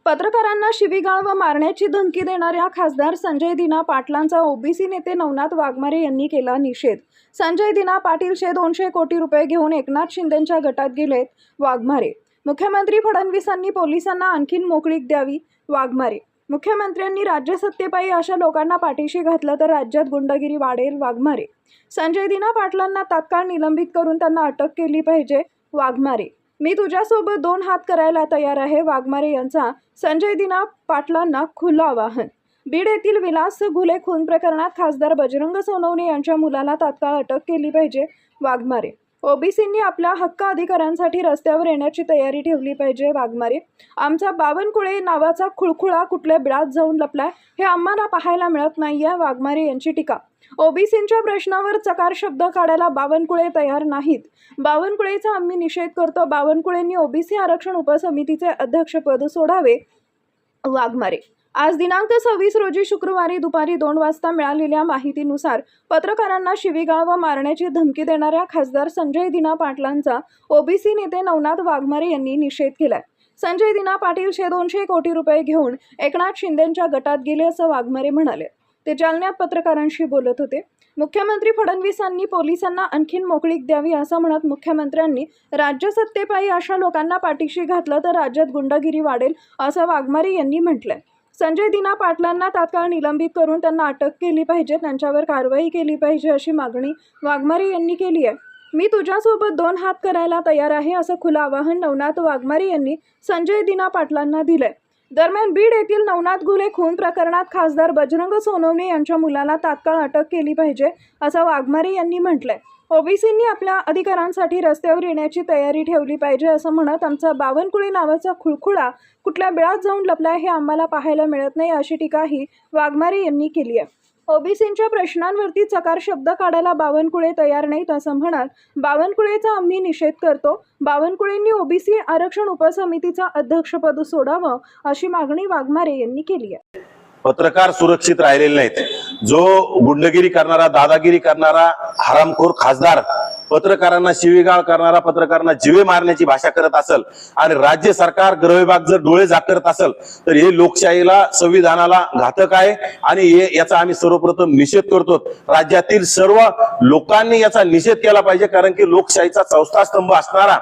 पत्रकारांना शिवीगाळ व मारण्याची धमकी देणाऱ्या खासदार संजय दिना पाटलांचा ओबीसी नेते नवनाथ वाघमारे यांनी केला निषेध। संजय दिना पाटील 200 कोटी रुपये घेऊन एकनाथ शिंदेंच्या गटात गेलेत वाघमारे। मुख्यमंत्री फडणवीसांनी पोलिसांना आणखीन मोकळीक द्यावी वाघमारे। मुख्यमंत्र्यांनी राज्य सत्तेपायी अशा लोकांना पाठीशी घातलं तर राज्यात गुंडगिरी वाढेल वाघमारे। संजय दिना पाटलांना तात्काळ निलंबित करून त्यांना अटक केली पाहिजे वाघमारे। मी तुझ्यासोबत 2 हात करायला तयार आहे वाघमारे यांचा संजय दिना पाटलांना खुलं आवाहन। बीड येथील विलास घुले खून प्रकरणात खासदार बजरंग सोनवणे यांच्या मुलाला तात्काळ अटक केली पाहिजे वाघमारे। ओबीसींनी आपल्या हक्क अधिकारांसाठी रस्त्यावर येण्याची तयारी ठेवली पाहिजे वाघमारे। आमचा बावनकुळे नावाचा खुळखुळा कुठल्या बिळात जाऊन लपलाय हे आम्हाला पाहायला मिळत नाहीये वाघमारे यांची टीका। ओबीसींच्या प्रश्नावर चकार शब्द काढायला बावनकुळे तयार नाहीत। बावनकुळेचा आम्ही निषेध करतो। बावनकुळेंनी ओबीसी आरक्षण उपसमितीचे अध्यक्षपद सोडावे वाघमारे। आज दिनांक 26 रोजी शुक्रवारी दुपारी 2 वाजता मिळालेल्या माहितीनुसार पत्रकारांना शिवीगाळ व मारण्याची धमकी देणाऱ्या खासदार संजय दिना पाटलांचा ओबीसी नेते नवनाथ वाघमारे यांनी निषेध केलाय। संजय दिना पाटील 200 कोटी रुपये घेऊन एकनाथ शिंदेंच्या गटात गेले असं वाघमारे म्हणाले। ते जालन्यात पत्रकारांशी बोलत होते। मुख्यमंत्री फडणवीसांनी पोलिसांना आणखीन मोकळीक द्यावी असं म्हणत मुख्यमंत्र्यांनी राज्य सत्तेपायी अशा लोकांना पाठीशी घातलं तर राज्यात गुंडगिरी वाढेल असं वाघमारे यांनी म्हटलंय। संजय दिना पाटलांना तात्काळ निलंबित करून त्यांना अटक केली पाहिजे, त्यांच्यावर कारवाई केली पाहिजे अशी मागणी वाघमारे यांनी केली आहे। मी तुझ्यासोबत 2 हात करायला तयार आहे असं खुलं आवाहन नवनाथ वाघमारे यांनी संजय दिना पाटलांना दिलंय। दरम्यान बीड येथील नवनाथ घुले खून प्रकरणात खासदार बजरंग सोनवणे यांच्या मुलाला तात्काळ अटक केली पाहिजे असं वाघमारे यांनी म्हटलंय। ओबीसींनी आपल्या अधिकारांसाठी रस्त्यावर येण्याची तयारी ठेवली पाहिजे असं म्हणत आमचा बावनकुळे नावाचा खुळखुळा कुठल्या बिळात जाऊन लपलाय हे आम्हाला पाहायला मिळत नाही अशी टीकाही वाघमारे यांनी केली आहे। ओबीसींच्या प्रश्नांवरती चकार शब्द काढायला बावनकुळे तयार नाहीत असं म्हणत बावनकुळेचा आम्ही निषेध करतो। बावनकुळेंनी ओबीसी आरक्षण उपसमितीचं अध्यक्षपद सोडावं अशी मागणी वाघमारे यांनी केली आहे। पत्रकार सुरक्षित राहिलेले नाहीत। जो गुंडगिरी करणारा, दादागिरी करणारा हरामखोर खासदार पत्रकारांना शिवीगाळ करणारा, पत्रकारांना जीवे मारण्याची भाषा करत असेल आणि राज्य सरकार गृह विभाग जर डोळे झाकत असेल तर हे लोकशाहीला, संविधानाला घातक आहे आणि याचा आम्ही सर्वप्रथम निषेध करतो। राज्यातील सर्व लोकांनी याचा निषेध केला पाहिजे, कारण की लोकशाहीचा चौथा स्तंभ असणारा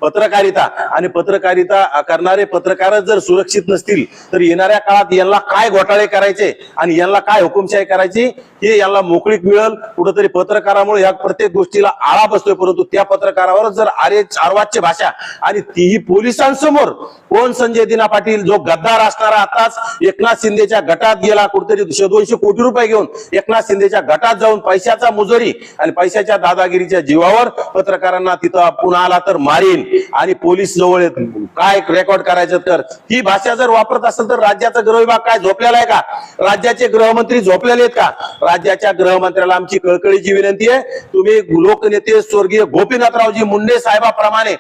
पत्रकारिता आणि पत्रकारिता करणारे पत्रकारच जर सुरक्षित नसतील तर येणाऱ्या काळात यांना काय घोटाळे करायचे आणि यांना काय हुकुमशाही करायची हे यांना मोकळीक मिळेल। कुठेतरी पत्रकारामुळे या प्रत्येक गोष्टीला आळा बसतोय, परंतु त्या पत्रकारावरच जर अर्वाच्य भाषा आणि तीही पोलिसांसमोर कोण संजय दिना पाटील जो गद्दार असणारा आताच एकनाथ शिंदेच्या गटात गेला, कुठेतरी 200 कोटी रुपये घेऊन एकनाथ शिंदेच्या गटात जाऊन पैशाचा मुजोरी आणि पैशाच्या दादागिरीच्या जीवावर पत्रकारांना तिथं पुन्हा आला तर मारीन आणि पोलीस जवळ काय रेकॉर्ड करायचं तर ही भाषा जर वापरत असेल तर राज्याचा गृह विभाग काय झोपलेला आहे का? राज्याचे गृहमंत्री झोपलेले आहेत का? राज्याच्या गृहमंत्र्याला आमची कळकळीची विनंती आहे, तुम्ही लोकनेते स्वर्गीय गोपीनाथरावजी मुंडे साहेबांप्रमाणे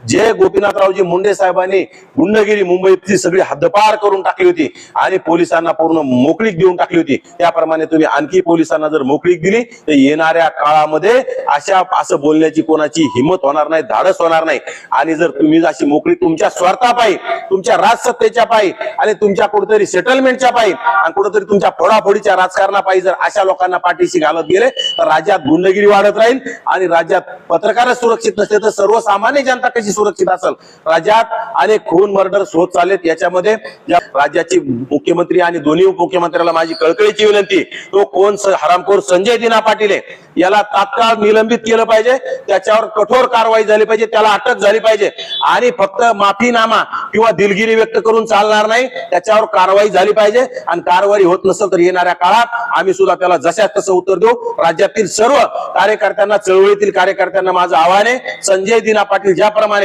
जे गोपीनाथरावजी मुंडे साहेबांनी गुंडगिरी मुंबईतली सगळी हद्दपार करून टाकली होती आणि पोलिसांना पूर्ण मोकळीक देऊन टाकली होती, त्याप्रमाणे तुम्ही आणखी पोलिसांना जर मोकळीक दिली तर येणाऱ्या काळामध्ये असं बोलण्याची कोणाची हिंमत होणार नाही, धाडस होणार नाही। आणि जर तुम्ही अशी मोकळीक तुमच्या स्वार्थापायी, तुमच्या राजसत्तेच्या पायी आणि तुमच्या कुठेतरी सेटलमेंटच्या पायी आणि कुठेतरी तुमच्या फोडाफोडीच्या राजकारणापायी जर अशा लोकांना पाठीशी घालत गेले तर राज्यात गुंडगिरी वाढत राहील आणि राज्यात पत्रकारच सुरक्षित नसले तर सर्वसामान्य जनता कशी सुरक्षित असेल? राज्यात अनेक खून मर्डर्स होत चाललेत। याच्यामध्ये राज्याचे मुख्यमंत्री आणि दोन्ही उपमुख्यमंत्र्याला माझी कळकळीची विनंती, तो कोण हरामखोर संजय दिना पाटील आहे याला तात्काळ निलंबित केलं पाहिजे, त्याच्यावर कठोर कारवाई झाली पाहिजे, त्याला अटक झाली पाहिजे आणि फक्त माफीनामा किंवा दिलगिरी व्यक्त करून चालणार नाही, त्याच्यावर कारवाई झाली पाहिजे आणि कारवाई होत नसेल तर येणाऱ्या काळात आम्ही सुद्धा त्याला जशाच तसं उत्तर देऊ। राज्यातील सर्व कार्यकर्त्यांना, चळवळीतील कार्यकर्त्यांना माझं आव्हान आहे, संजय दिना पाटील ज्याप्रमाणे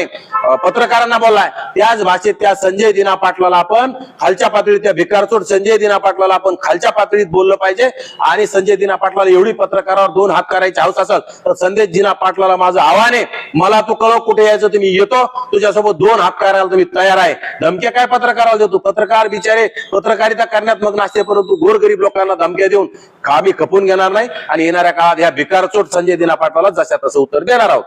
पत्रकारांना बोललाय त्याच भाषेत त्या संजय दिना पाटलाला आपण खालच्या पातळीत, त्या भिकारचोट संजय दिना पाटलाला आपण खालच्या पातळीत बोललं पाहिजे। आणि संजय दिना पाटलाला एवढी पत्रकारावर 2 हात करायची हौस असेल तर संजय दिना पाटलाला माझं आव्हान आहे, मला तू कळव कुठे यायचं, तुम्ही येतो, तुझ्यासोबत 2 हात करायला तुम्ही तयार आहे। धमक्या काय पत्रकाराला देतो? पत्रकार बिचारे पत्रकारिता करण्यात मग्न असते, परंतु गोरगरीब लोकांना धमक्या देऊन आम्ही खपून घेणार नाही आणि येणाऱ्या काळात या भिकारचोट संजय दिना पाटलाला जशा तसं उत्तर देणार आहोत।